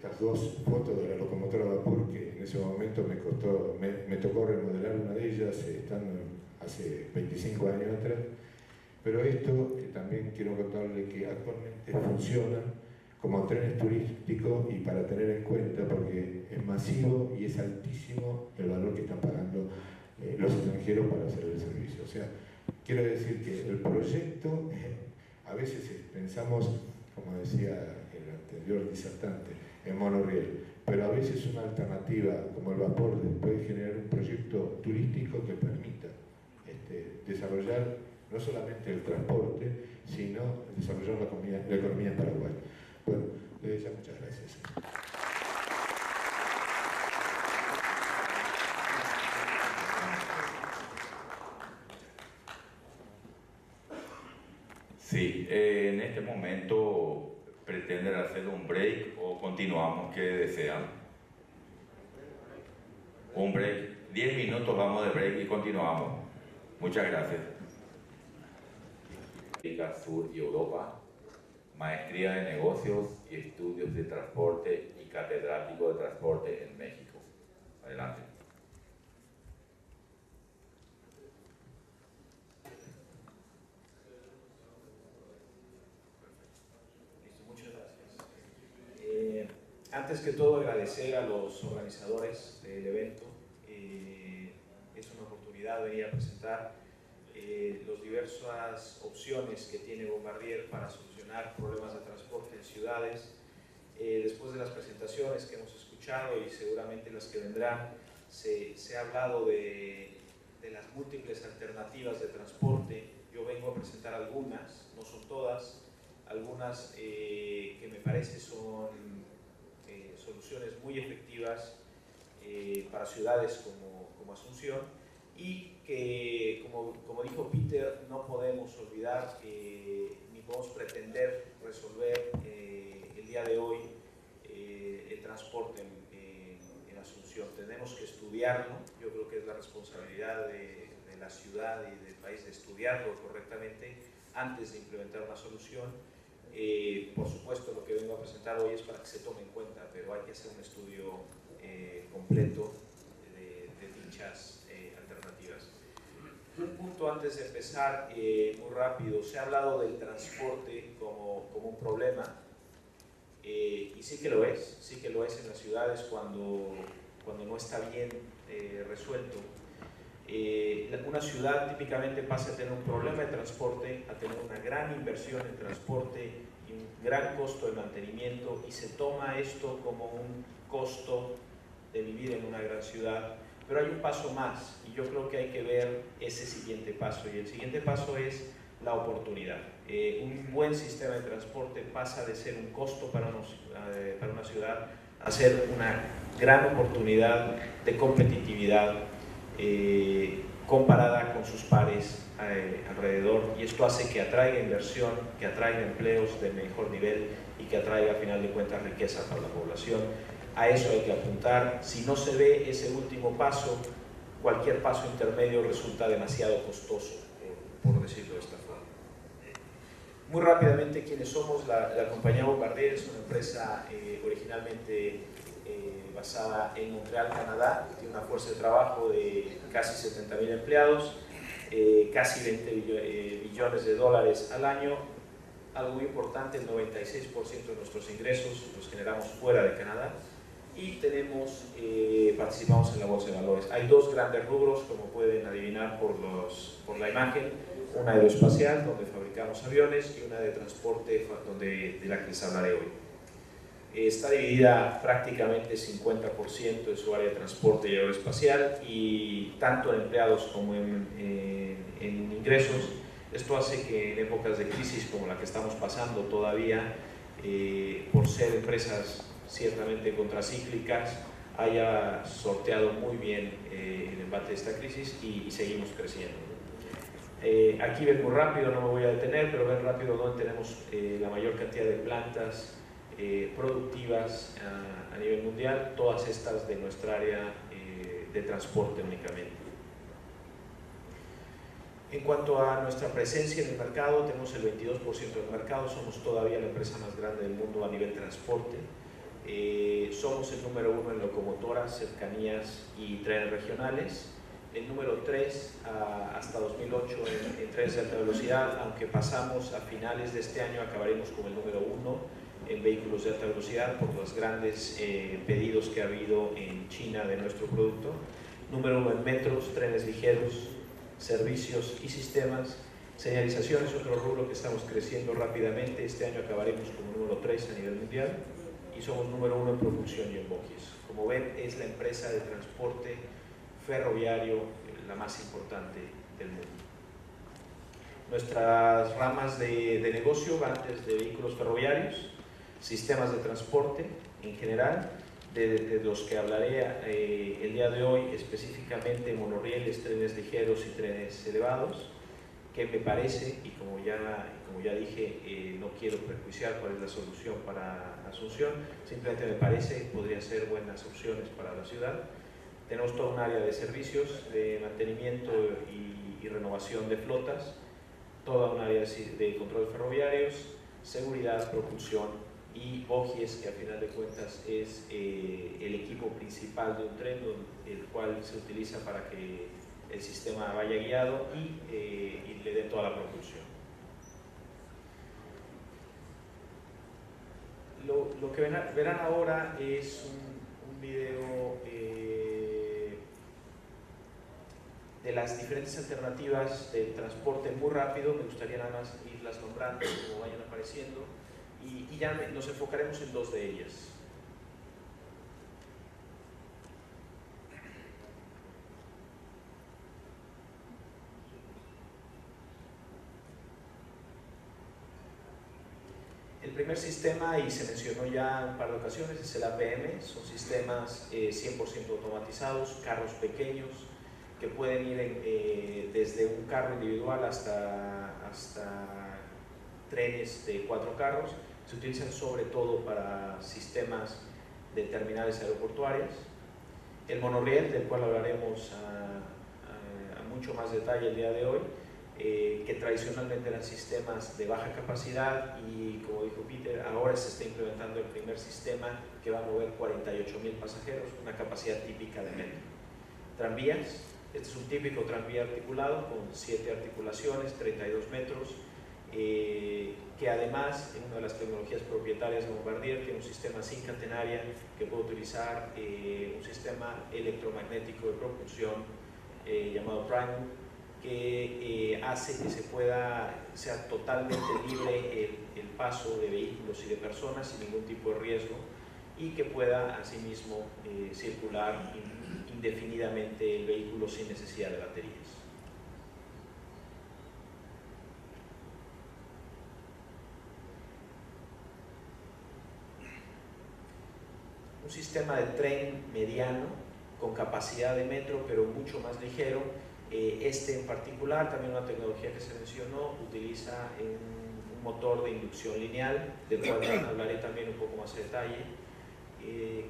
estas dos fotos de la locomotora a vapor que en ese momento me tocó remodelar una de ellas estando hace 25 años atrás. Pero esto también quiero contarle que actualmente funciona como trenes turísticos y para tener en cuenta porque es masivo y es altísimo el valor que están pagando los extranjeros para hacer el servicio. O sea, quiero decir que el proyecto, a veces pensamos, como decía el anterior disertante, en monorriel, pero a veces una alternativa como el vapor puede generar un proyecto turístico que permita desarrollar no solamente el transporte, sino desarrollar la economía en Paraguay. Bueno, ya muchas gracias. Sí, en este momento pretenden hacer un break o continuamos, ¿qué desean? Un break, 10 minutos vamos de break y continuamos. Muchas gracias. América Sur y Europa, maestría de negocios y estudios de transporte y catedrático de transporte en México. Adelante. Antes que todo, agradecer a los organizadores del evento. Es una oportunidad venir a presentar las diversas opciones que tiene Bombardier para solucionar problemas de transporte en ciudades. Después de las presentaciones que hemos escuchado y seguramente las que vendrán, se ha hablado de las múltiples alternativas de transporte. Yo vengo a presentar algunas, no son todas, algunas que me parece son soluciones muy efectivas para ciudades como Asunción y que, como dijo Peter, no podemos olvidar ni podemos pretender resolver el día de hoy el transporte en Asunción. Tenemos que estudiarlo, yo creo que es la responsabilidad de la ciudad y del país de estudiarlo correctamente antes de implementar una solución. Por supuesto, lo que vengo a presentar hoy es para que se tome en cuenta, pero hay que hacer un estudio completo de dichas alternativas. Un punto antes de empezar, muy rápido, se ha hablado del transporte como un problema, y sí que lo es en las ciudades cuando no está bien resuelto. Una ciudad típicamente pasa a tener un problema de transporte, a tener una gran inversión en transporte y un gran costo de mantenimiento, y se toma esto como un costo de vivir en una gran ciudad. Pero hay un paso más y yo creo que hay que ver ese siguiente paso, y el siguiente paso es la oportunidad. Un buen sistema de transporte pasa de ser un costo para una ciudad a ser una gran oportunidad de competitividad comparada con sus pares alrededor, y esto hace que atraiga inversión, que atraiga empleos de mejor nivel y que atraiga a final de cuentas riqueza para la población. A eso hay que apuntar. Si no se ve ese último paso, cualquier paso intermedio resulta demasiado costoso, por decirlo de esta forma. Muy rápidamente, ¿quiénes somos? La compañía Bombardier es una empresa originalmente basada en Montreal, Canadá. Tiene una fuerza de trabajo de casi 70,000 empleados, casi 20 billones de dólares al año. Algo muy importante, el 96% de nuestros ingresos los generamos fuera de Canadá, y participamos en la bolsa de valores. Hay dos grandes rubros, como pueden adivinar por la imagen: una aeroespacial, donde fabricamos aviones, y una de transporte, de la que les hablaré hoy. Está dividida prácticamente 50% de su área de transporte y aeroespacial, y tanto en empleados como en ingresos. Esto hace que en épocas de crisis como la que estamos pasando todavía, por ser empresas ciertamente contracíclicas, haya sorteado muy bien el embate de esta crisis y seguimos creciendo. Aquí ven muy rápido, no me voy a detener, pero ven rápido donde tenemos la mayor cantidad de plantas productivas a nivel mundial, todas estas de nuestra área de transporte únicamente. En cuanto a nuestra presencia en el mercado, tenemos el 22% del mercado, somos todavía la empresa más grande del mundo a nivel transporte. somos el número 1 en locomotoras, cercanías y trenes regionales, el número 3 hasta 2008 en trenes de alta velocidad, aunque pasamos a finales de este año, acabaremos como el número 1 en vehículos de alta velocidad por los grandes pedidos que ha habido en China de nuestro producto. Número 1 en metros, trenes ligeros, servicios y sistemas. Señalización es otro rubro que estamos creciendo rápidamente. Este año acabaremos como número 3 a nivel mundial y somos número 1 en propulsión y en bogies. Como ven, es la empresa de transporte ferroviario la más importante del mundo. Nuestras ramas de negocio van desde vehículos ferroviarios, sistemas de transporte en general, de los que hablaré el día de hoy, específicamente monorrieles, trenes ligeros y trenes elevados, que me parece, y como ya dije, no quiero prejuiciar cuál es la solución para Asunción, simplemente me parece que podrían ser buenas opciones para la ciudad. Tenemos toda un área de servicios, de mantenimiento y renovación de flotas, toda un área de control ferroviarios, seguridad, propulsión y bogies, que a final de cuentas es el equipo principal de un tren, el cual se utiliza para que el sistema vaya guiado y le dé toda la propulsión. Lo que verán ahora es un video de las diferentes alternativas de transporte muy rápido. Me gustaría nada más irlas nombrando como vayan apareciendo y ya nos enfocaremos en dos de ellas. El primer sistema, y se mencionó ya un par de ocasiones, es el APM. Son sistemas 100% automatizados, carros pequeños que pueden ir desde un carro individual hasta trenes de 4 carros. Se utilizan sobre todo para sistemas de terminales aeroportuarias. El monorriel, del cual hablaremos a mucho más detalle el día de hoy, que tradicionalmente eran sistemas de baja capacidad, y como dijo Peter, ahora se está implementando el primer sistema que va a mover 48.000 pasajeros, una capacidad típica de metro. Tranvías, este es un típico tranvía articulado con 7 articulaciones, 32 metros, que además, en una de las tecnologías propietarias de Bombardier, tiene un sistema sin catenaria que puede utilizar un sistema electromagnético de propulsión llamado Prime, que hace que sea totalmente libre el paso de vehículos y de personas sin ningún tipo de riesgo, y que pueda asimismo circular indefinidamente el vehículo sin necesidad de baterías. Un sistema de tren mediano con capacidad de metro pero mucho más ligero. Este en particular, también una tecnología que se mencionó, utiliza un motor de inducción lineal, del cual hablaré también un poco más a detalle,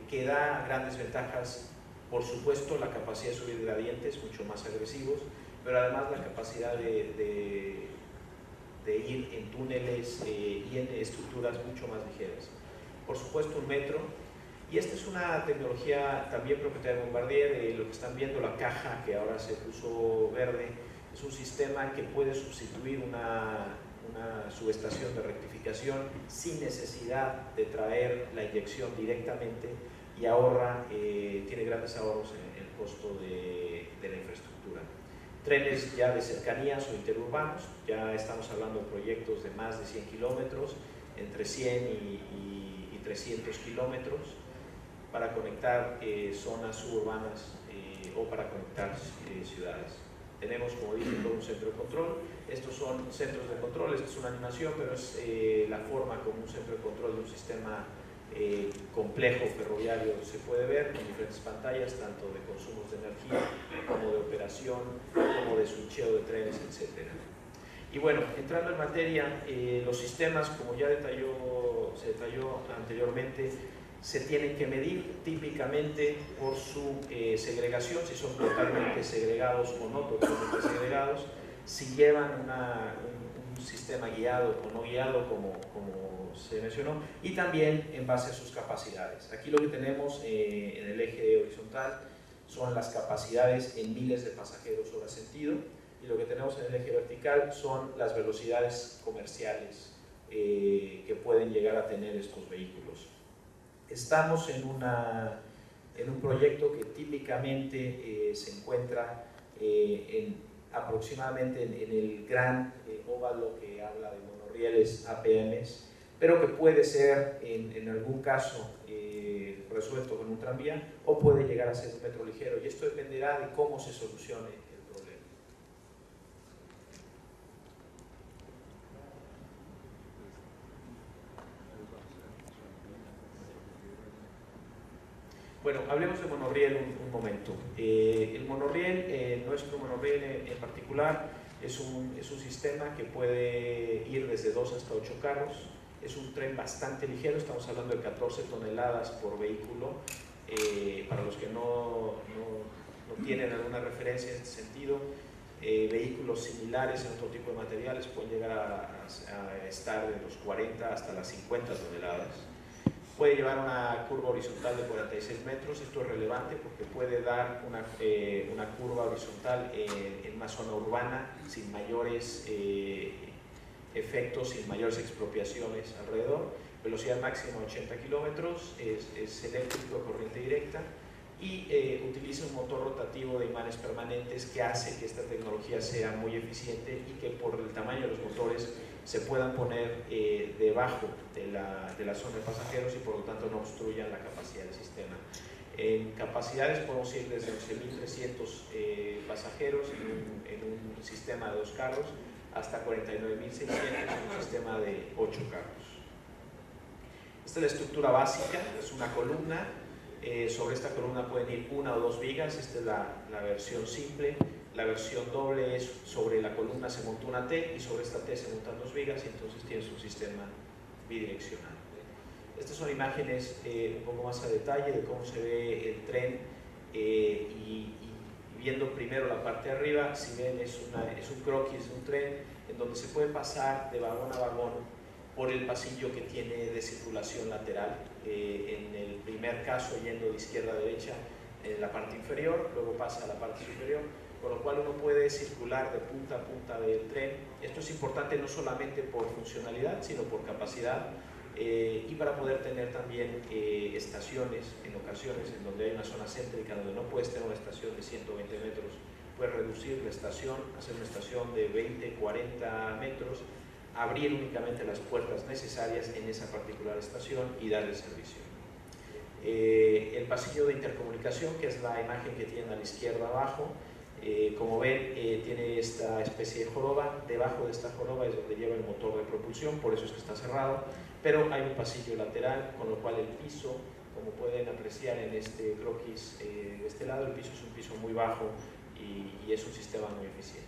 que da grandes ventajas. Por supuesto, la capacidad de subir gradientes mucho más agresivos, pero además la capacidad de ir en túneles y en estructuras mucho más ligeras. Por supuesto, un metro. Y esta es una tecnología también propietaria de Bombardier. Lo que están viendo, la caja que ahora se puso verde, es un sistema que puede sustituir una subestación de rectificación sin necesidad de traer la inyección directamente, y tiene grandes ahorros en el costo de la infraestructura. Trenes ya de cercanías o interurbanos, ya estamos hablando de proyectos de más de 100 kilómetros, entre 100 y 300 kilómetros, para conectar zonas suburbanas o para conectar ciudades. Tenemos, como dije, todo un centro de control. Estos son centros de control, esto es una animación, pero es la forma como un centro de control de un sistema complejo ferroviario se puede ver, con diferentes pantallas, tanto de consumos de energía, como de operación, como de switcheo de trenes, etc. Y bueno, entrando en materia, los sistemas, como ya se detalló anteriormente, se tienen que medir típicamente por su segregación, si son totalmente segregados o no totalmente segregados, si llevan un sistema guiado o no guiado, como se mencionó, y también en base a sus capacidades. Aquí lo que tenemos en el eje horizontal son las capacidades en miles de pasajeros hora sentido, y lo que tenemos en el eje vertical son las velocidades comerciales que pueden llegar a tener estos vehículos. Estamos en un proyecto que típicamente se encuentra aproximadamente en el gran óvalo que habla de monorrieles APMs, pero que puede ser en algún caso resuelto con un tranvía o puede llegar a ser un metro ligero, y esto dependerá de cómo se solucione el problema. Bueno, hablemos de monorriel un momento. El monorriel, nuestro monorriel en particular, es un sistema que puede ir desde 2 hasta 8 carros. Es un tren bastante ligero, estamos hablando de 14 toneladas por vehículo. Para los que no tienen alguna referencia en este sentido, vehículos similares en otro tipo de materiales pueden llegar a estar de los 40 hasta las 50 toneladas. Puede llevar una curva horizontal de 46 metros. Esto es relevante porque puede dar una curva horizontal en una zona urbana sin mayores efectos, sin mayores expropiaciones alrededor. Velocidad máxima 80 kilómetros, es eléctrico, corriente directa, y utiliza un motor rotativo de imanes permanentes que hace que esta tecnología sea muy eficiente y que por el tamaño de los motores se puedan poner debajo de la zona de pasajeros y por lo tanto no obstruyan la capacidad del sistema. En capacidades podemos ir desde 11.300 pasajeros en un sistema de 2 carros hasta 49.600 en un sistema de 8 carros. Esta es la estructura básica, es una columna. Sobre esta columna pueden ir 1 o 2 vigas. Esta es la versión simple. La versión doble es sobre la columna se monta una T y sobre esta T se montan 2 vigas, y entonces tienes un sistema bidireccional. Estas son imágenes un poco más a detalle de cómo se ve el tren, y viendo primero la parte de arriba, si ven es un croquis de un tren en donde se puede pasar de vagón a vagón por el pasillo que tiene de circulación lateral. En el primer caso yendo de izquierda a derecha en la parte inferior, luego pasa a la parte superior, con lo cual uno puede circular de punta a punta del tren. Esto es importante no solamente por funcionalidad, sino por capacidad, y para poder tener también estaciones en ocasiones en donde hay una zona céntrica donde no puedes tener una estación de 120 metros, puedes reducir la estación, hacer una estación de 20, 40 metros, abrir únicamente las puertas necesarias en esa particular estación y darle servicio. El pasillo de intercomunicación, que es la imagen que tienen a la izquierda abajo, como ven, tiene esta especie de joroba. Debajo de esta joroba es donde lleva el motor de propulsión, por eso es que está cerrado, pero hay un pasillo lateral, con lo cual el piso, como pueden apreciar en este croquis de este lado, el piso es un piso muy bajo y es un sistema muy eficiente.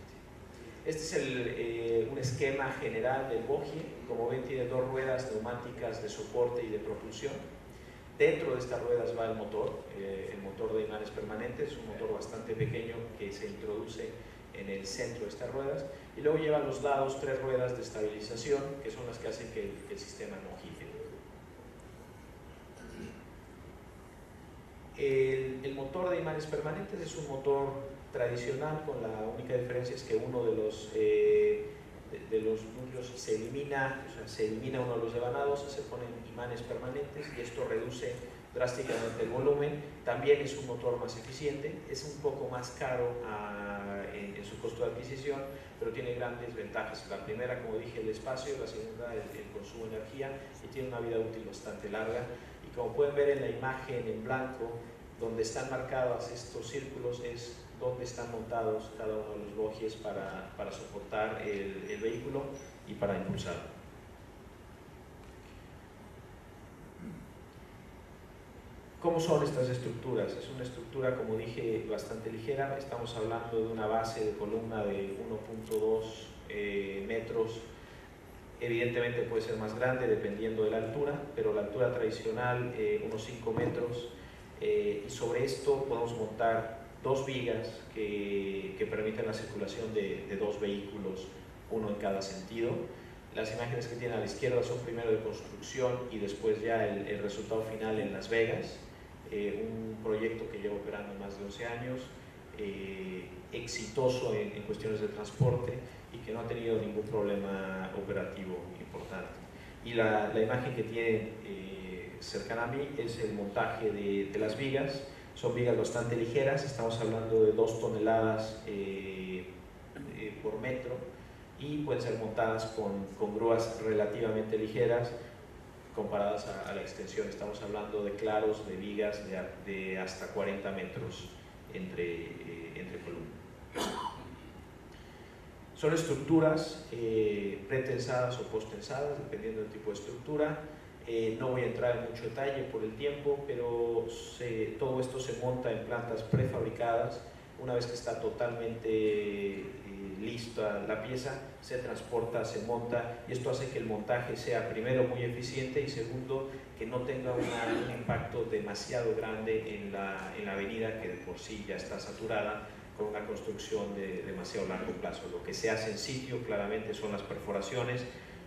Este es un esquema general del bogie. Como ven, tiene 2 ruedas neumáticas de soporte y de propulsión. Dentro de estas ruedas va el motor de imanes permanentes, un motor bastante pequeño que se introduce en el centro de estas ruedas, y luego lleva a los lados 3 ruedas de estabilización, que son las que hacen que el sistema no gire. El motor de imanes permanentes es un motor tradicional, con la única diferencia es que uno de los núcleos se elimina, se elimina uno de los devanados, se ponen imanes permanentes y esto reduce drásticamente el volumen. También es un motor más eficiente, es un poco más caro en su costo de adquisición, pero tiene grandes ventajas. La primera, como dije, el espacio; la segunda, el consumo de energía, y tiene una vida útil bastante larga. Y como pueden ver en la imagen en blanco, donde están marcados estos círculos es donde están montados cada uno de los bogies para soportar el vehículo y para impulsarlo. ¿Cómo son estas estructuras? Es una estructura, como dije, bastante ligera. Estamos hablando de una base de columna de 1.2 metros. Evidentemente puede ser más grande dependiendo de la altura, pero la altura tradicional unos 5 metros. Y sobre esto podemos montar 2 vigas que permiten la circulación de 2 vehículos uno en cada sentido. Las imágenes que tienen a la izquierda son primero de construcción y después ya el resultado final en Las Vegas, un proyecto que lleva operando más de 11 años, exitoso en cuestiones de transporte y que no ha tenido ningún problema operativo importante. Y la imagen que tienen cercana a mí es el montaje de las vigas. Son vigas bastante ligeras, estamos hablando de 2 toneladas por metro, y pueden ser montadas con grúas relativamente ligeras comparadas a la extensión. Estamos hablando de claros de vigas de hasta 40 metros entre columnas. Son estructuras pretensadas o postensadas, dependiendo del tipo de estructura. No voy a entrar en mucho detalle por el tiempo, pero todo esto se monta en plantas prefabricadas. Una vez que está totalmente lista la pieza, se transporta, se monta, y esto hace que el montaje sea, primero, muy eficiente, y segundo, que no tenga un impacto demasiado grande en la avenida, que de por sí ya está saturada con una construcción de demasiado largo plazo. Lo que se hace en sitio claramente son las perforaciones,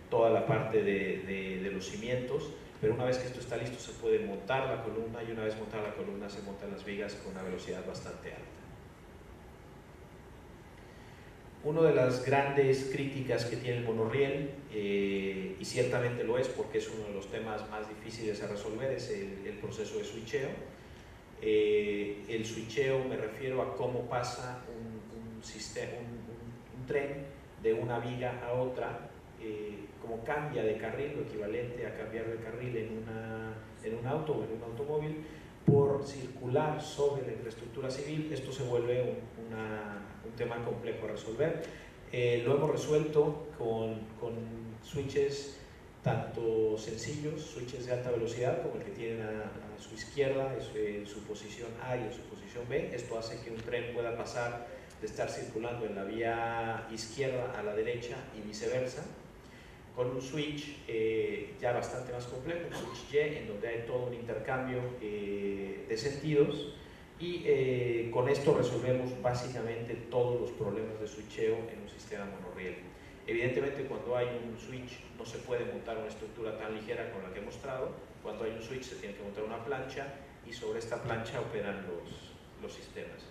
toda la parte de los cimientos, pero una vez que esto está listo se puede montar la columna, y una vez montada la columna se montan las vigas con una velocidad bastante alta. Una de las grandes críticas que tiene el monorriel, y ciertamente lo es porque es uno de los temas más difíciles a resolver, es el proceso de switcheo. El switcheo, me refiero a cómo pasa un tren de una viga a otra, cómo cambia de carril, lo equivalente a cambiar de carril en un auto o en un automóvil, por circular sobre la infraestructura civil. Esto se vuelve un tema complejo a resolver. Lo hemos resuelto con switches tanto sencillos, switches de alta velocidad, como el que tienen a su izquierda, en su posición A y en su posición B. Esto hace que un tren pueda pasar de estar circulando en la vía izquierda a la derecha y viceversa, con un switch ya bastante más complejo, un switch Y, en donde hay todo un intercambio de sentidos, y con esto resolvemos básicamente todos los problemas de switcheo en un sistema monorriel. Evidentemente, cuando hay un switch no se puede montar una estructura tan ligera como la que he mostrado. Cuando hay un switch se tiene que montar una plancha, y sobre esta plancha operan los sistemas.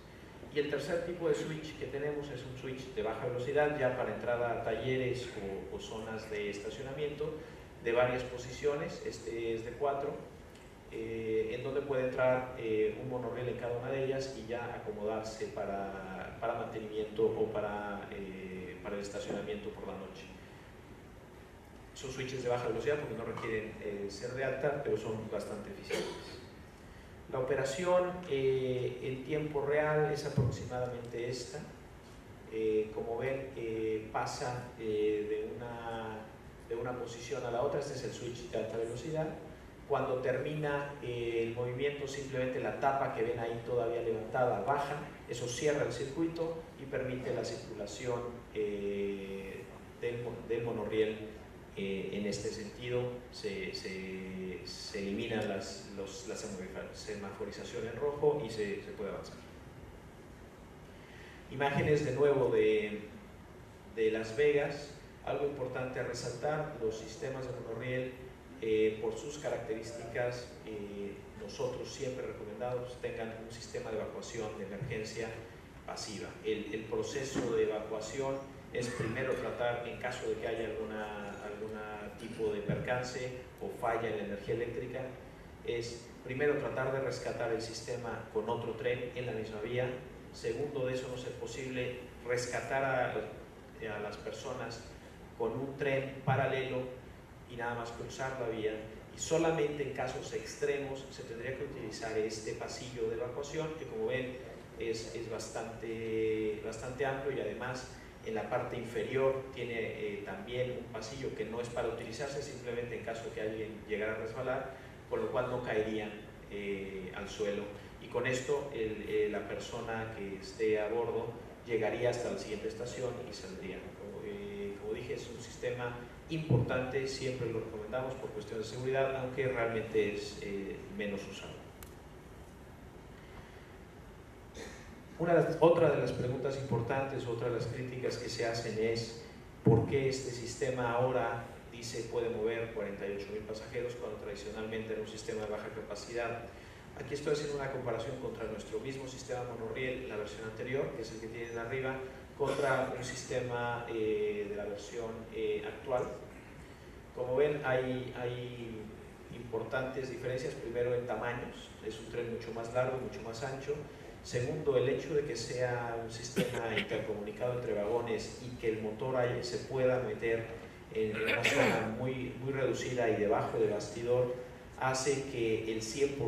Y el tercer tipo de switch que tenemos es un switch de baja velocidad, ya para entrada a talleres o zonas de estacionamiento, de varias posiciones. Este es de 4, en donde puede entrar un monorriel en cada una de ellas y ya acomodarse para mantenimiento o para el estacionamiento por la noche. Son switches de baja velocidad porque no requieren ser de alta, pero son bastante eficientes. La operación en tiempo real es aproximadamente esta. Como ven, pasa de una posición a la otra. Este es el switch de alta velocidad. Cuando termina el movimiento, simplemente la tapa que ven ahí todavía levantada baja. Eso cierra el circuito y permite la circulación del monorriel. En este sentido, se eliminan la semaforización en rojo y se puede avanzar. Imágenes de nuevo de Las Vegas. Algo importante a resaltar: los sistemas de monorriel, por sus características, nosotros siempre recomendamos tengan un sistema de evacuación de emergencia pasiva. El proceso de evacuación es primero tratar, en caso de que haya algún tipo de percance o falla en la energía eléctrica, es primero tratar de rescatar el sistema con otro tren en la misma vía. Segundo, de eso no ser posible, rescatar a las personas con un tren paralelo y nada más cruzar la vía. Y solamente en casos extremos se tendría que utilizar este pasillo de evacuación, que como ven es bastante amplio, y además en la parte inferior tiene también un pasillo que no es para utilizarse, simplemente en caso de que alguien llegara a resbalar, con lo cual no caerían al suelo. Y con esto la persona que esté a bordo llegaría hasta la siguiente estación y saldría. Como dije, es un sistema importante, siempre lo recomendamos por cuestiones de seguridad, aunque realmente es menos usado. Otra de las preguntas importantes, otra de las críticas que se hacen es ¿Por qué este sistema ahora dice puede mover 48.000 pasajeros cuando tradicionalmente era un sistema de baja capacidad? Aquí estoy haciendo una comparación contra nuestro mismo sistema monorriel, la versión anterior, que es el que tienen arriba, contra un sistema de la versión actual. Como ven, hay importantes diferencias. Primero, en tamaños, es un tren mucho más largo, mucho más ancho. Segundo, el hecho de que sea un sistema intercomunicado entre vagones y que el motor se pueda meter en una zona muy reducida y debajo del bastidor, hace que el 100%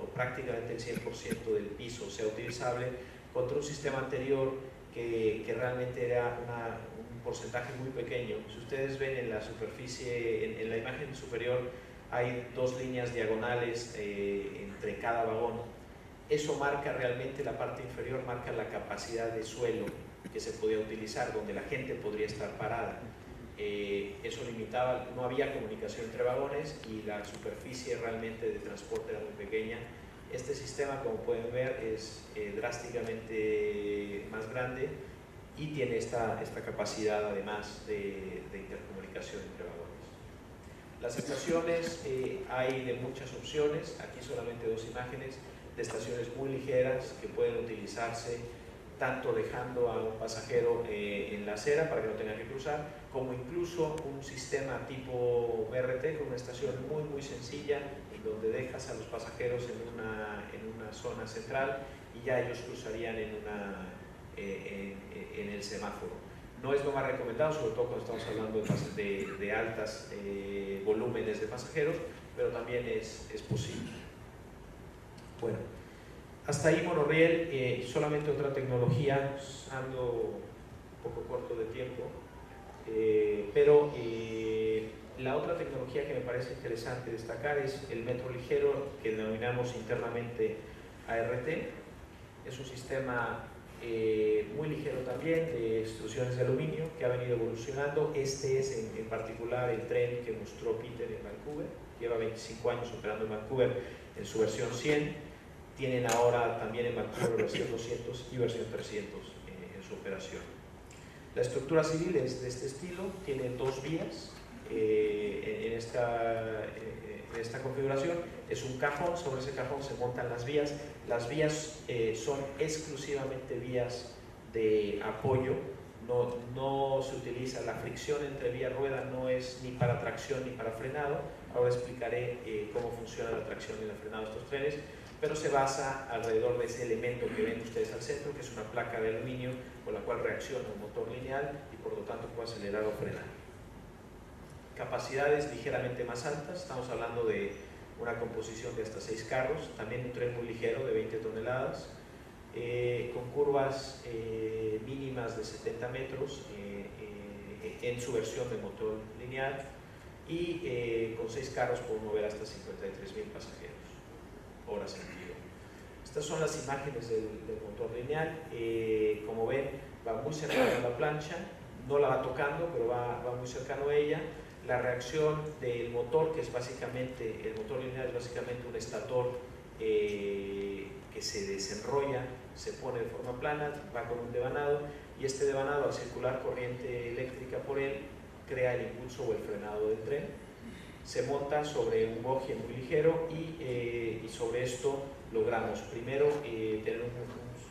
o prácticamente el 100% del piso sea utilizable, contra un sistema anterior que realmente era un porcentaje muy pequeño. Si ustedes ven en la superficie, en la imagen superior, hay dos líneas diagonales entre cada vagón. Eso marca realmente, la parte inferior marca la capacidad de suelo que se podía utilizar, donde la gente podría estar parada. Eso limitaba, no había comunicación entre vagones y la superficie realmente de transporte era muy pequeña. Este sistema, como pueden ver, es drásticamente más grande y tiene esta capacidad además de intercomunicación entre vagones. Las estaciones, hay de muchas opciones, aquí solamente dos imágenes de estaciones muy ligeras que pueden utilizarse tanto dejando a un pasajero en la acera para que no tenga que cruzar, como incluso un sistema tipo BRT con una estación muy sencilla, en donde dejas a los pasajeros en una zona central y ya ellos cruzarían en el semáforo. No es lo más recomendado, sobre todo cuando estamos hablando de altas volúmenes de pasajeros, pero también es posible. Bueno, hasta ahí monorriel. Solamente otra tecnología, ando un poco corto de tiempo, pero la otra tecnología que me parece interesante destacar es el metro ligero, que denominamos internamente ART. Es un sistema muy ligero también, de extrusiones de aluminio, que ha venido evolucionando. Este es en particular el tren que mostró Peter en Vancouver. Lleva 25 años operando en Vancouver en su versión 100. Tienen ahora también en Vancouver versión 200 y versión 300 en su operación. La estructura civil es de este estilo, tiene dos vías en esta configuración. Es un cajón, sobre ese cajón se montan las vías. Las vías son exclusivamente vías de apoyo, no se utiliza la fricción entre vía-rueda, no es ni para tracción ni para frenado. Ahora explicaré cómo funciona la tracción y el frenado de estos trenes, pero se basa alrededor de ese elemento que ven ustedes al centro, que es una placa de aluminio con la cual reacciona un motor lineal y por lo tanto puede acelerar o frenar. Capacidades ligeramente más altas, estamos hablando de una composición de hasta 6 carros, también un tren muy ligero de 20 toneladas, con curvas mínimas de 70 metros en su versión de motor lineal y con 6 carros pueden mover hasta 53.000 pasajeros hora sentido. Estas son las imágenes del motor lineal. Como ven, va muy cercano a la plancha, no la va tocando, pero va muy cercano a ella. La reacción del motor, que es básicamente, el motor lineal es básicamente un estator que se desenrolla, se pone de forma plana, va con un devanado, y este devanado, al circular corriente eléctrica por él, crea el impulso o el frenado del tren. Se monta sobre un bogie muy ligero y sobre esto logramos primero tener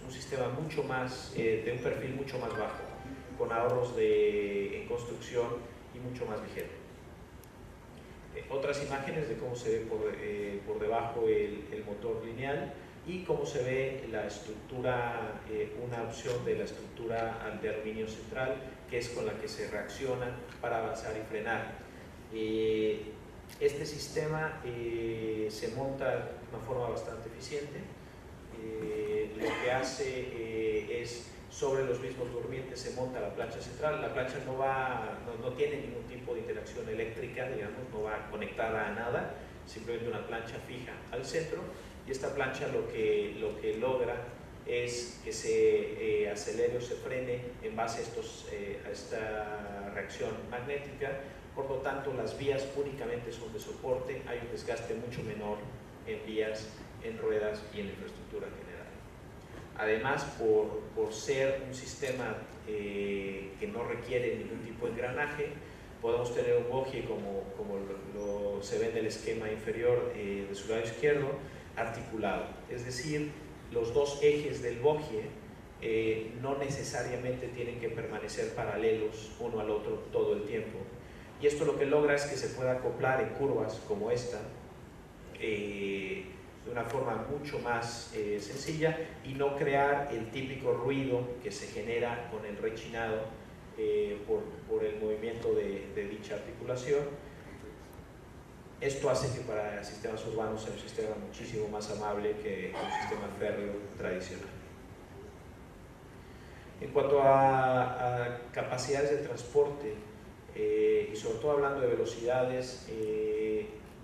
un sistema mucho más, de un perfil mucho más bajo, con ahorros en construcción y mucho más ligero. Otras imágenes de cómo se ve por debajo el motor lineal y cómo se ve la estructura, una opción de la estructura de aluminio central, que es con la que se reacciona para avanzar y frenar. Este sistema se monta de una forma bastante eficiente. Lo que hace es, sobre los mismos durmientes se monta la plancha central. La plancha no tiene ningún tipo de interacción eléctrica, digamos, no va conectada a nada, simplemente una plancha fija al centro, y esta plancha lo que logra es que se acelere o se frene en base a esta reacción magnética. Por lo tanto, las vías únicamente son de soporte, hay un desgaste mucho menor en vías, en ruedas y en infraestructura en general. Además, por ser un sistema que no requiere ningún tipo de engranaje, podemos tener un bogie como se ve en el esquema inferior de su lado izquierdo, articulado. Es decir, los dos ejes del bogie no necesariamente tienen que permanecer paralelos uno al otro todo el tiempo. Y esto lo que logra es que se pueda acoplar en curvas como esta de una forma mucho más sencilla y no crear el típico ruido que se genera con el rechinado por el movimiento de dicha articulación. Esto hace que para sistemas urbanos sea un sistema muchísimo más amable que un sistema férreo tradicional. En cuanto a capacidades de transporte, y sobre todo hablando de velocidades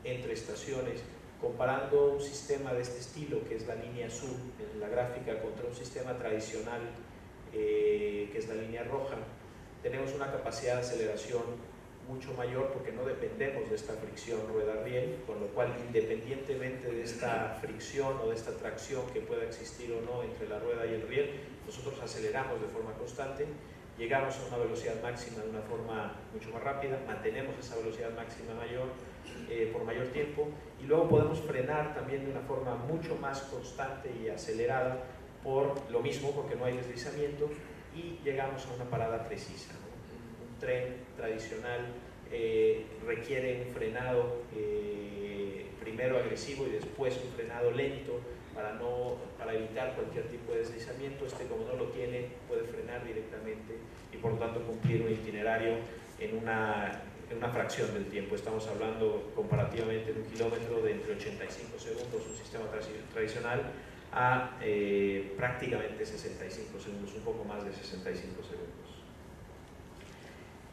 entre estaciones, comparando un sistema de este estilo, que es la línea azul en la gráfica, contra un sistema tradicional, que es la línea roja, tenemos una capacidad de aceleración mucho mayor porque no dependemos de esta fricción rueda-riel, con lo cual, independientemente de esta fricción o de esta tracción que pueda existir o no entre la rueda y el riel, nosotros aceleramos de forma constante, llegamos a una velocidad máxima de una forma mucho más rápida, mantenemos esa velocidad máxima mayor por mayor tiempo y luego podemos frenar también de una forma mucho más constante y acelerada por lo mismo, porque no hay deslizamiento, y llegamos a una parada precisa, ¿no? Un tren tradicional requiere un frenado primero agresivo y después un frenado lento para evitar cualquier tipo de deslizamiento. Como no lo tiene, puede frenar directamente y por lo tanto cumplir un itinerario en una fracción del tiempo. Estamos hablando comparativamente de un kilómetro de entre 85 segundos, un sistema tradicional, a prácticamente 65 segundos, un poco más de 65 segundos.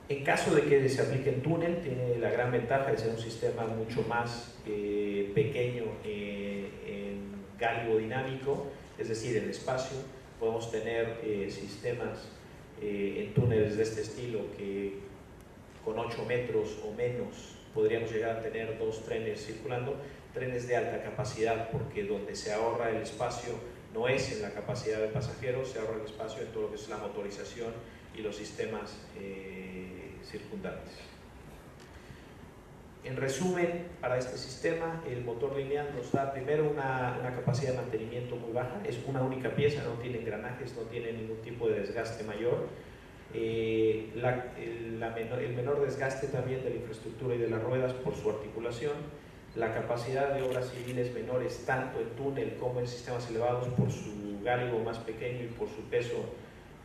En caso de que se aplique en túnel, tiene la gran ventaja de ser un sistema mucho más pequeño en gálibo dinámico, es decir, en espacio. Podemos tener sistemas en túneles de este estilo que con 8 metros o menos podríamos llegar a tener 2 trenes circulando, trenes de alta capacidad, porque donde se ahorra el espacio no es en la capacidad de pasajeros, se ahorra el espacio en todo lo que es la motorización y los sistemas circundantes. En resumen, para este sistema, el motor lineal nos da primero una capacidad de mantenimiento muy baja, es una única pieza, no tiene engranajes, no tiene ningún tipo de desgaste mayor. El menor desgaste también de la infraestructura y de las ruedas por su articulación, la capacidad de obras civiles menores tanto en túnel como en sistemas elevados por su gálibo más pequeño y por su peso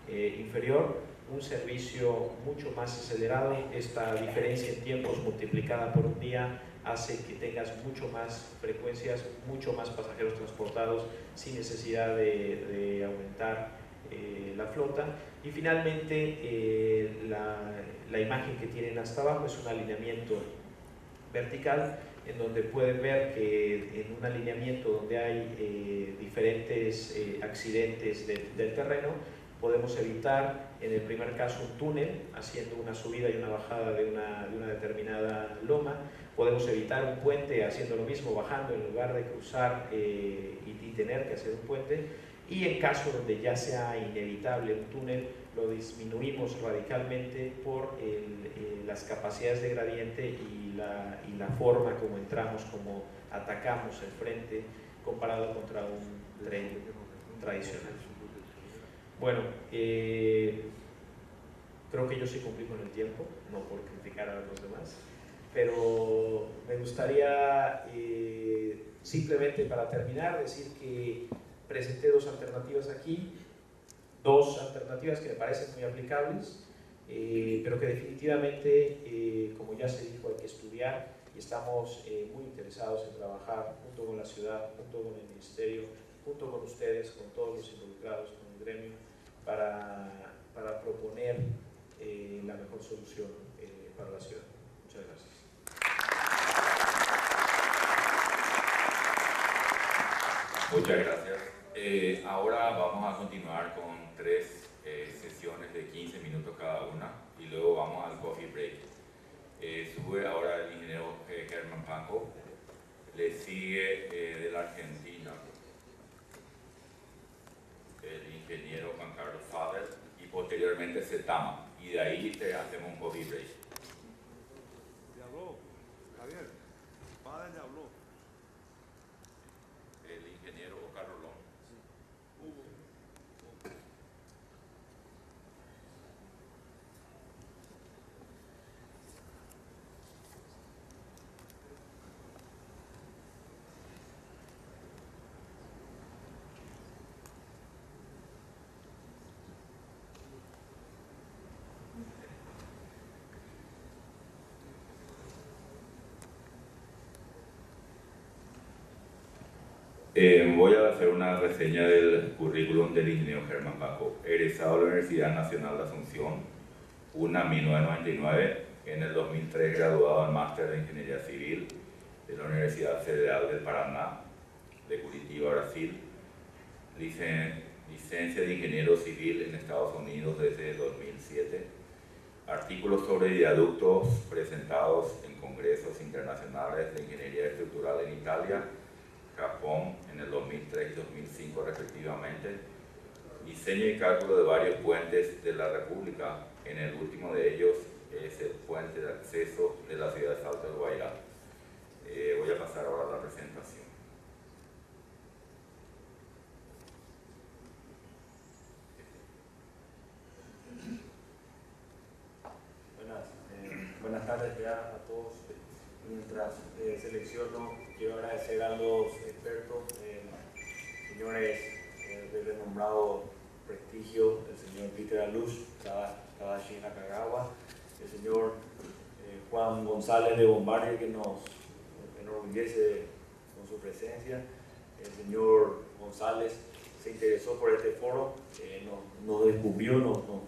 inferior, un servicio mucho más acelerado. Esta diferencia en tiempos multiplicada por un día hace que tengas mucho más frecuencias, mucho más pasajeros transportados sin necesidad de aumentar la flota. Y finalmente la imagen que tienen hasta abajo es un alineamiento vertical, en donde pueden ver que en un alineamiento donde hay diferentes accidentes del terreno, podemos evitar en el primer caso un túnel haciendo una subida y una bajada de una determinada loma, podemos evitar un puente haciendo lo mismo, bajando en lugar de cruzar y tener que hacer un puente, y en caso donde ya sea inevitable un túnel, lo disminuimos radicalmente por las capacidades de gradiente y la forma como entramos, como atacamos el frente comparado contra un tren tradicional. Bueno, creo que yo sí cumplí con el tiempo, no por criticar a los demás, pero me gustaría simplemente para terminar decir que presenté 2 alternativas aquí, 2 alternativas que me parecen muy aplicables, pero que definitivamente, como ya se dijo, hay que estudiar y estamos muy interesados en trabajar junto con la ciudad, junto con el ministerio, junto con ustedes, con todos los involucrados, con el gremio, para proponer la mejor solución para la ciudad. Muchas gracias. Muchas gracias. Ahora vamos a continuar con 3 sesiones de 15 minutos cada una y luego vamos al coffee break. Sube ahora el ingeniero Germán Panko, le sigue de la Argentina ingeniero Juan Carlos Fader y posteriormente Setama. Y de ahí te hacemos un coffee break. ¿Ya habló? Javier, Fader ya habló. El ingeniero Oscar Rolón. Voy a hacer una reseña del currículum del ingeniero Germán Paco, egresado de la Universidad Nacional de Asunción, UNA 1999, en el 2003 graduado en Máster de Ingeniería Civil de la Universidad Federal del Paraná, de Curitiba, Brasil, licencia de Ingeniero Civil en Estados Unidos desde 2007, artículos sobre viaductos presentados en congresos internacionales de ingeniería estructural en Italia, Japón en el 2003 y 2005 respectivamente, diseño y cálculo de varios puentes de la República. En el último de ellos es el puente de acceso de la ciudad de Salto del Guairá. Voy a pasar ahora a la presentación. Buenas tardes ya a todos. Mientras selecciono, quiero agradecer a los expertos, señores de renombrado prestigio, el señor Peter Alush, Tadashi Nakagawa, el señor Juan González de Bombardier, que nos enorgullece con su presencia. El señor González se interesó por este foro, nos descubrió,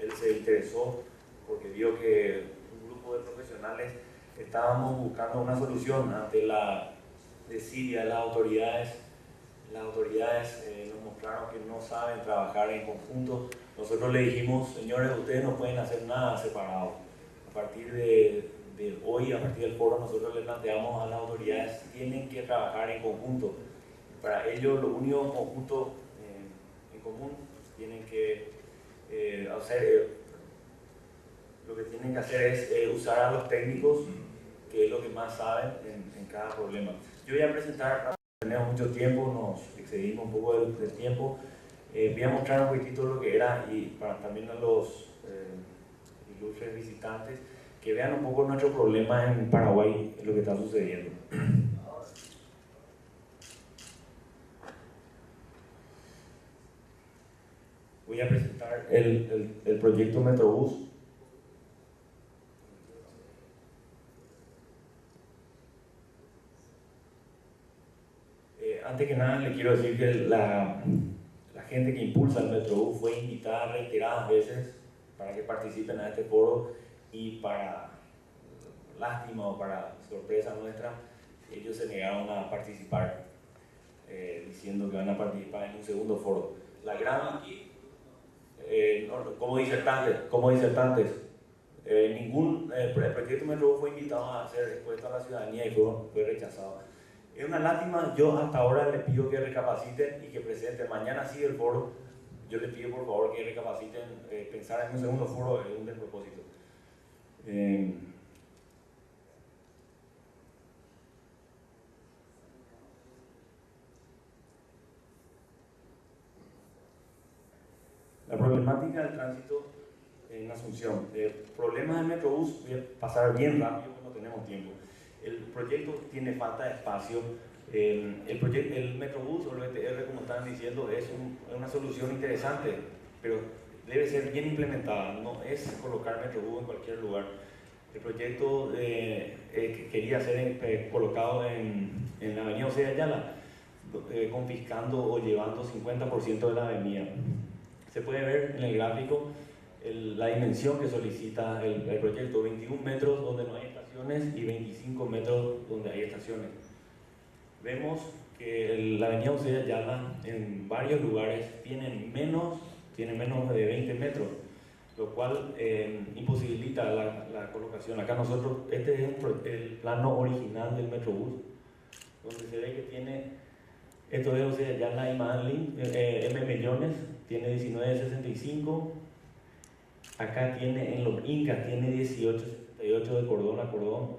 él se interesó porque vio que un grupo de profesionales estábamos buscando una solución ante la desidia de las autoridades. Las autoridades nos mostraron que no saben trabajar en conjunto. Nosotros le dijimos, señores, ustedes no pueden hacer nada separado. A partir de hoy, a partir del foro, nosotros le planteamos a las autoridades que tienen que trabajar en conjunto. Para ello, lo único conjunto en común tienen que hacer, lo que tienen que hacer es usar a los técnicos, que es lo que más saben en cada problema. Yo voy a presentar, tenemos mucho tiempo, nos excedimos un poco del tiempo. Voy a mostrar un poquitito lo que era, y para también a los ilustres visitantes, que vean un poco nuestro problema en Paraguay, lo que está sucediendo. Voy a presentar el proyecto Metrobús. Antes que nada, le quiero decir que la gente que impulsa el Metrobús fue invitada reiteradas veces para que participen a este foro, y para lástima o para sorpresa nuestra, ellos se negaron a participar, diciendo que van a participar en un segundo foro. La gran... como disertantes, el proyecto Metrobús fue invitado a hacer expuesta a la ciudadanía y fue rechazado. Es una lástima. Yo hasta ahora les pido que recapaciten y que presenten. Mañana sigue el foro. Yo les pido por favor que recapaciten. Pensar en un segundo foro es un despropósito. La problemática del tránsito en Asunción. Problemas del Metrobús, voy a pasar bien rápido porque no tenemos tiempo. El proyecto tiene falta de espacio. El Metrobús o el BTR, como estaban diciendo, es una solución interesante, pero debe ser bien implementada. No es colocar Metrobús en cualquier lugar. El proyecto que quería ser colocado en la avenida José de Ayala, confiscando o llevando 50% de la avenida. Se puede ver en el gráfico la dimensión que solicita el proyecto: 21 metros donde no hay estaciones y 25 metros donde hay estaciones. Vemos que la avenida José de Ayala en varios lugares tiene menos de 20 metros, lo cual imposibilita la colocación. Acá nosotros, este es el plano original del Metrobús, donde se ve que tiene Esto es, o sea, ya la Imanlink, M Millones, tiene 19.65. Acá tiene, en los Incas, tiene 18.78 de cordón a cordón.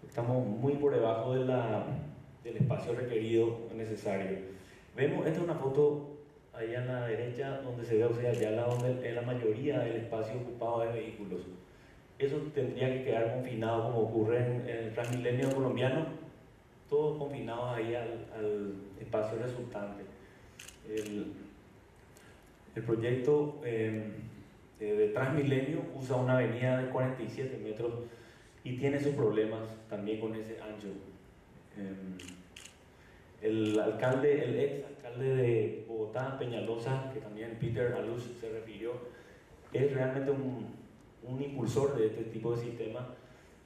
Estamos muy por debajo del espacio requerido necesario. Vemos, esta es una foto allá a la derecha donde se ve, o sea, ya donde la mayoría del espacio ocupado de vehículos. Eso tendría que quedar confinado como ocurre en el Transmilenio colombiano, todos confinados ahí al espacio resultante. El proyecto de Transmilenio usa una avenida de 47 metros y tiene sus problemas también con ese ancho. El ex alcalde de Bogotá, Peñalosa, que también Peter Aluz se refirió, es realmente un impulsor de este tipo de sistema.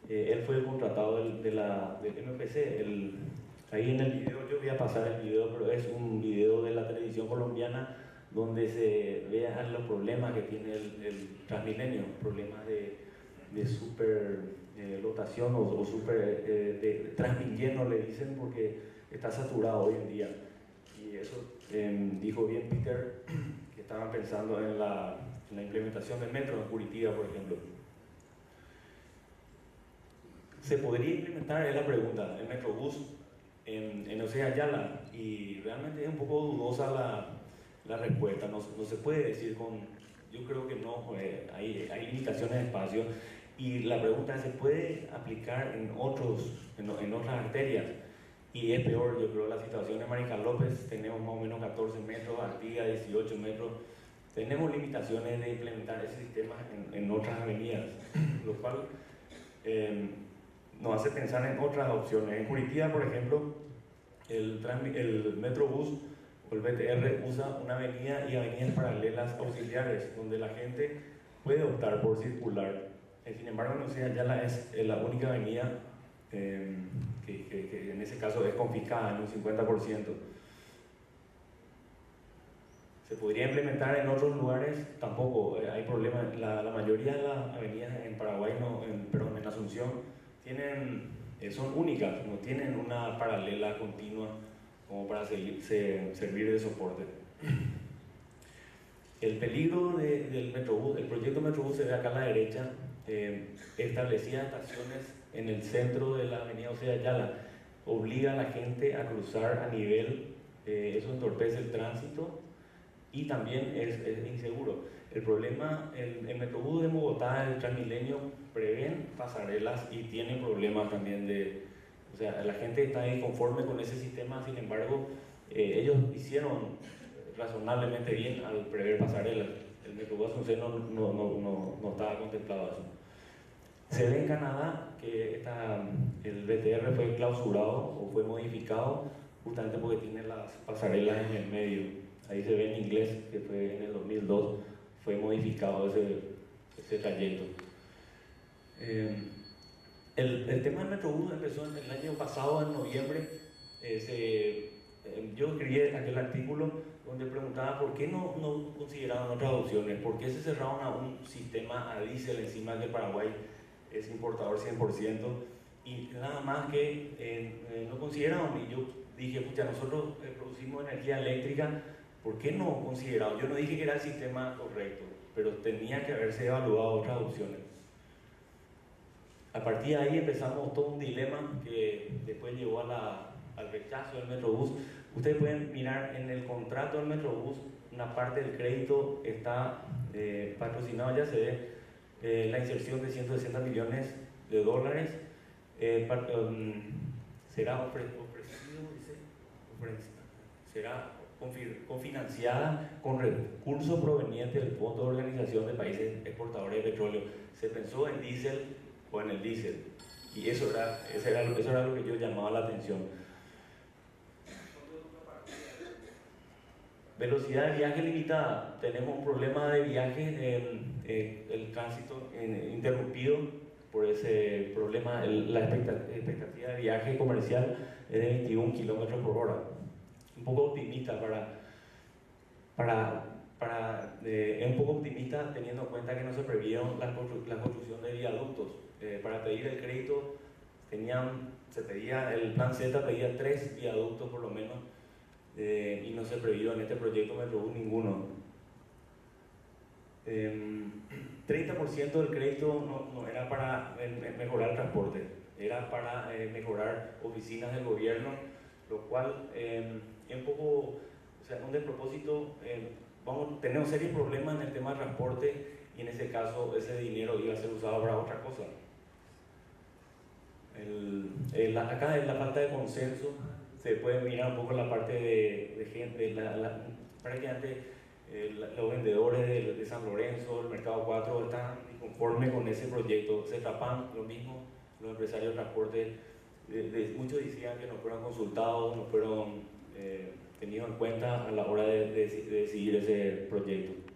Él fue el contratado del MPC. Ahí en el video, yo voy a pasar el video, pero es un video de la televisión colombiana donde se vean los problemas que tiene el Transmilenio, problemas de superlotación o super de Transmilleno le dicen, porque está saturado hoy en día. Y eso dijo bien Peter, que estaban pensando en la implementación del metro en Curitiba, por ejemplo. ¿Se podría implementar? Es la pregunta, el Metrobús en José Ayala, y realmente es un poco dudosa la respuesta. No se puede decir yo creo que no, hay limitaciones de espacio, y la pregunta es, ¿se puede aplicar en otras arterias? Y es peor, yo creo, la situación en Mariscal López. Tenemos más o menos 14 metros, Artigas 18 metros. Tenemos limitaciones de implementar ese sistema en otras avenidas, lo cual nos hace pensar en otras opciones. En Curitiba, por ejemplo, el Metrobús o el BTR usa una avenida y avenidas paralelas auxiliares, donde la gente puede optar por circular. Sin embargo, no sé, Ayala es la única avenida que en ese caso es confiscada en un 50%. ¿Se podría implementar en otros lugares? Tampoco, hay problemas. La mayoría de las avenidas en Paraguay, perdón, en Asunción, son únicas, no tienen una paralela continua como para servir de soporte. El peligro del Metrobús, el proyecto Metrobús se ve acá a la derecha, establecía estaciones en el centro de la avenida José Ayala, obliga a la gente a cruzar a nivel, eso entorpece el tránsito y también es inseguro. El problema, el Metrobús de Bogotá, el Transmilenio, prevén pasarelas y tienen problemas también o sea, la gente está inconforme con ese sistema. Sin embargo, ellos hicieron razonablemente bien al prever pasarelas. El Metrobús Asunción no estaba contemplado eso. Se ve en Canadá que el BTR fue clausurado o fue modificado justamente porque tiene las pasarelas en el medio. Ahí se ve en inglés que fue en el 2002, fue modificado ese trayecto. El tema del Metrobús empezó el año pasado, en noviembre. Yo escribí aquel artículo donde preguntaba por qué no consideraban otras opciones, por qué se cerraron a un sistema a diésel encima que Paraguay es importador 100%, y nada más que no consideraron. Y yo dije, pucha, nosotros producimos energía eléctrica, ¿por qué no consideraron? Yo no dije que era el sistema correcto, pero tenía que haberse evaluado otras opciones. A partir de ahí empezamos todo un dilema que después llevó al rechazo del Metrobús. Ustedes pueden mirar en el contrato del Metrobús, una parte del crédito está patrocinado, ya se ve la inserción de 160 millones de dólares. Será será cofinanciada con recursos provenientes del Fondo de Organización de Países Exportadores de Petróleo. Se pensó en diésel o en el diésel, y eso era lo que yo llamaba la atención. Velocidad de viaje limitada. Tenemos un problema de viaje, el tránsito interrumpido por ese problema. La expectativa de viaje comercial es de 21 kilómetros por hora. Un poco optimista es un poco optimista teniendo en cuenta que no se previeron la construcción de viaductos. Para pedir el crédito se pedía, el plan Z pedía 3 viaductos por lo menos, y no se previó en este proyecto Metrobús ninguno. 30% del crédito no era para mejorar el transporte, era para mejorar oficinas del gobierno, lo cual es un poco, o sea, un despropósito. Tenemos serios problemas en el tema del transporte y en ese caso ese dinero iba a ser usado para otra cosa. Acá en la falta de consenso se puede mirar un poco la parte de gente, prácticamente los vendedores de San Lorenzo, el Mercado 4 están inconformes con ese proyecto. CETRAPAN, lo mismo, los empresarios de transporte, muchos decían que no fueron consultados, no fueron tenidos en cuenta a la hora de decidir ese proyecto.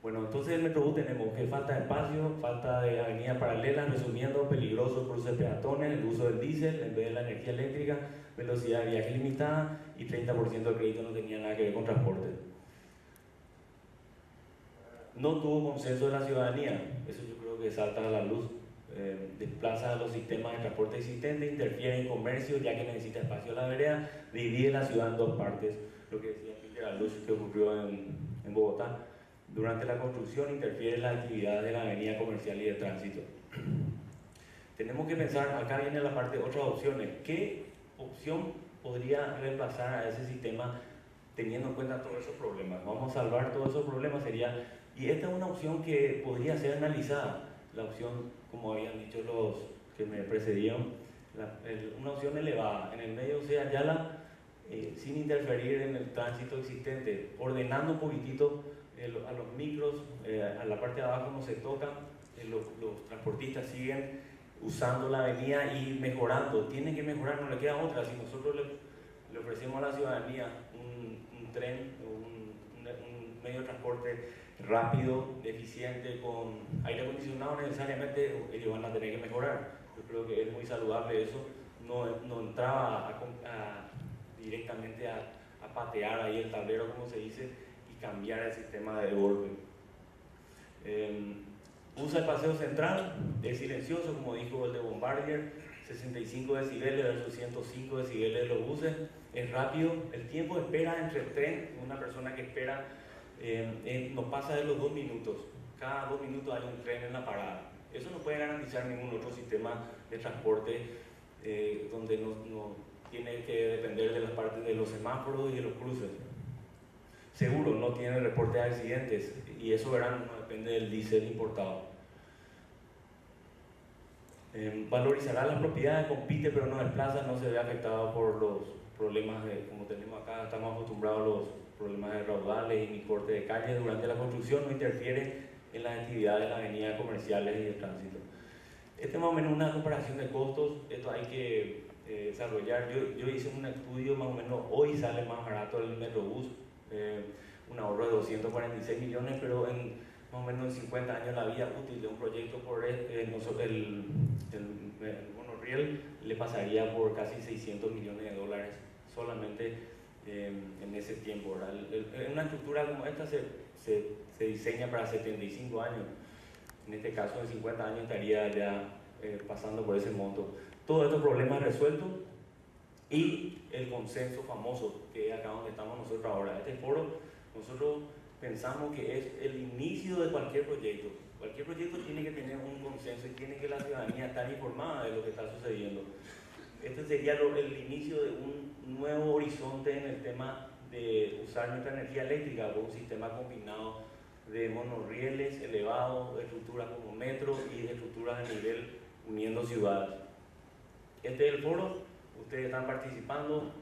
Bueno, entonces en el Metrobús tenemos que falta de espacio, falta de avenidas paralelas, resumiendo, peligroso cruce de peatones, el uso del diésel en vez de la energía eléctrica, velocidad de viaje limitada y 30% del crédito no tenía nada que ver con transporte. No tuvo consenso de la ciudadanía, eso yo creo que salta a la luz. Desplaza los sistemas de transporte existentes, interfiere en comercio ya que necesita espacio a la vereda, divide la ciudad en dos partes, lo que decía Peter Luz que ocurrió en Bogotá. Durante la construcción interfiere en la actividad de la avenida comercial y de tránsito. Tenemos que pensar, acá viene la parte de otras opciones, ¿qué opción podría reemplazar a ese sistema teniendo en cuenta todos esos problemas? Vamos a salvar todos esos problemas, y esta es una opción que podría ser analizada, la opción, como habían dicho los que me precedieron, una opción elevada, en el medio sea Ayala, sin interferir en el tránsito existente, ordenando un poquitito a los micros, a la parte de abajo no se toca, los transportistas siguen usando la avenida y mejorando, tienen que mejorar, no le queda otra. Si nosotros le ofrecemos a la ciudadanía un tren, un medio de transporte rápido, eficiente, con aire acondicionado, necesariamente ellos van a tener que mejorar. Yo creo que es muy saludable eso, no entraba directamente a patear ahí el tablero, como se dice, cambiar el sistema de golpe. Usa el paseo central, es silencioso, como dijo el de Bombardier, 65 decibeles versus 105 decibeles de los buses, es rápido, el tiempo de espera entre el tren, una persona que espera no pasa de los 2 minutos, cada 2 minutos hay un tren en la parada. Eso no puede garantizar ningún otro sistema de transporte donde no tiene que depender de las partes de los semáforos y de los cruces. Seguro, no tiene reporte de accidentes y eso, verán, no depende del diésel importado. Valorizará las propiedades, compite pero no desplaza, no se ve afectado por los problemas como tenemos acá, estamos acostumbrados a los problemas de raudales y ni corte de calle. Durante la construcción no interfiere en las actividades de las avenidas comerciales y de tránsito. Este es más o menos una comparación de costos, esto hay que desarrollar. Yo hice un estudio, más o menos hoy sale más barato el Metrobús, un ahorro de 246 millones, pero más o menos en 50 años la vida útil de un proyecto por el monorriel le pasaría por casi 600 millones de dólares solamente en ese tiempo. Una estructura como esta se diseña para 75 años, en este caso en 50 años estaría ya pasando por ese monto. Todos estos problemas resueltos y el consenso famoso, que es acá donde estamos nosotros ahora. Este foro, nosotros pensamos que es el inicio de cualquier proyecto. Cualquier proyecto tiene que tener un consenso y tiene que la ciudadanía estar informada de lo que está sucediendo. Este sería el inicio de un nuevo horizonte en el tema de usar nuestra energía eléctrica por un sistema combinado de monorrieles elevados, de estructuras como metro y de estructuras a nivel uniendo ciudades. Este es el foro, ustedes están participando.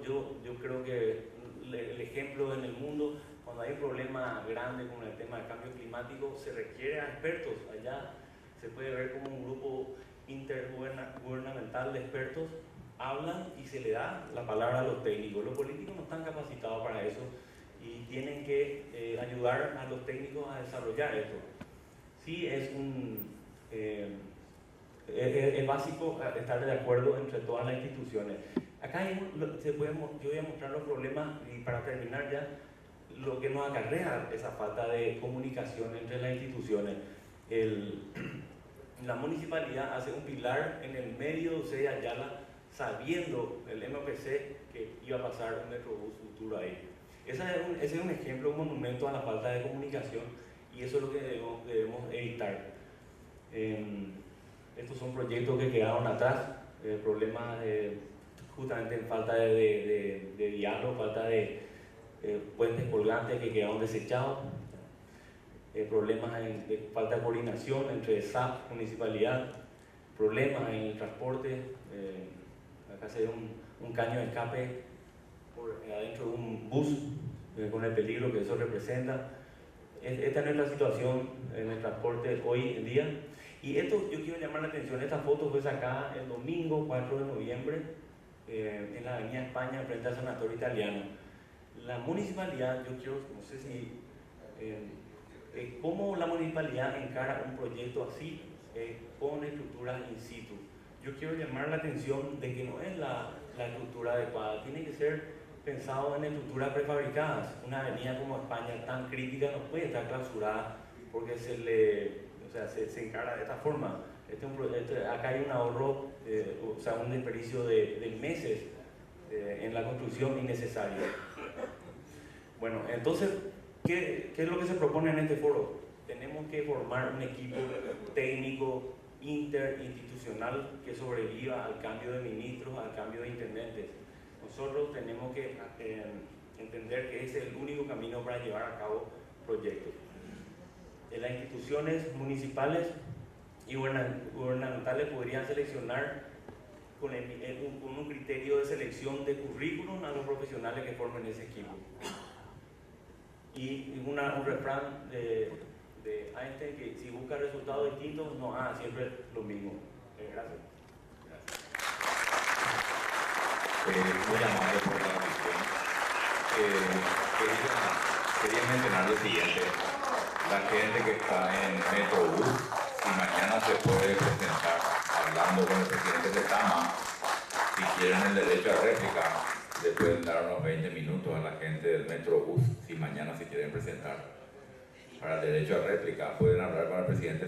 Yo creo que el ejemplo en el mundo, cuando hay un problema grande como el tema del cambio climático, se requiere a expertos. Allá se puede ver como un grupo intergubernamental de expertos hablan y se le da la palabra a los técnicos. Los políticos no están capacitados para eso y tienen que ayudar a los técnicos a desarrollar esto. Sí, es básico estar de acuerdo entre todas las instituciones. Acá yo voy a mostrar los problemas y para terminar ya lo que nos acarrea esa falta de comunicación entre las instituciones. la municipalidad hace un pilar en el medio de Usé y Ayala, sabiendo el MPC que iba a pasar un Metrobús futuro ahí. Ese es un ejemplo, un monumento a la falta de comunicación, y eso es lo que debemos evitar. Estos son proyectos que quedaron atrás, problemas justamente en falta de diálogo, falta de puentes colgantes que quedaron desechados, problemas de falta de coordinación entre SAP, municipalidad, problemas en el transporte, acá se ve un caño de escape adentro de un bus con el peligro que eso representa. Esta es nuestra situación en el transporte hoy en día. Y esto yo quiero llamar la atención, esta foto fue sacada el domingo 4 de noviembre en la avenida España frente al Sanatorio Italiano. La municipalidad, yo quiero, no sé si, cómo la municipalidad encara un proyecto así con estructuras in situ. Yo quiero llamar la atención de que no es la estructura adecuada, tiene que ser pensado en estructuras prefabricadas. Una avenida como España tan crítica no puede estar clausurada porque se encara de esta forma. Acá hay un ahorro, un desperdicio de meses en la construcción innecesario. Bueno, entonces, ¿qué es lo que se propone en este foro? Tenemos que formar un equipo técnico interinstitucional que sobreviva al cambio de ministros, al cambio de intendentes. Nosotros tenemos que entender que ese es el único camino para llevar a cabo proyectos. Las instituciones municipales y gubernamentales podrían seleccionar con un criterio de selección de currículum a los profesionales que formen ese equipo. Y un refrán de Einstein que si busca resultados distintos no haga siempre lo mismo. Gracias. Muy amable por la audición. Quería mencionar lo siguiente. La gente que está en Metrobús, si mañana se puede presentar hablando con el presidente de Tama, si quieren el derecho a réplica, le pueden dar unos 20 minutos a la gente del Metrobús, si mañana se quieren presentar. Para el derecho a réplica, pueden hablar con el presidente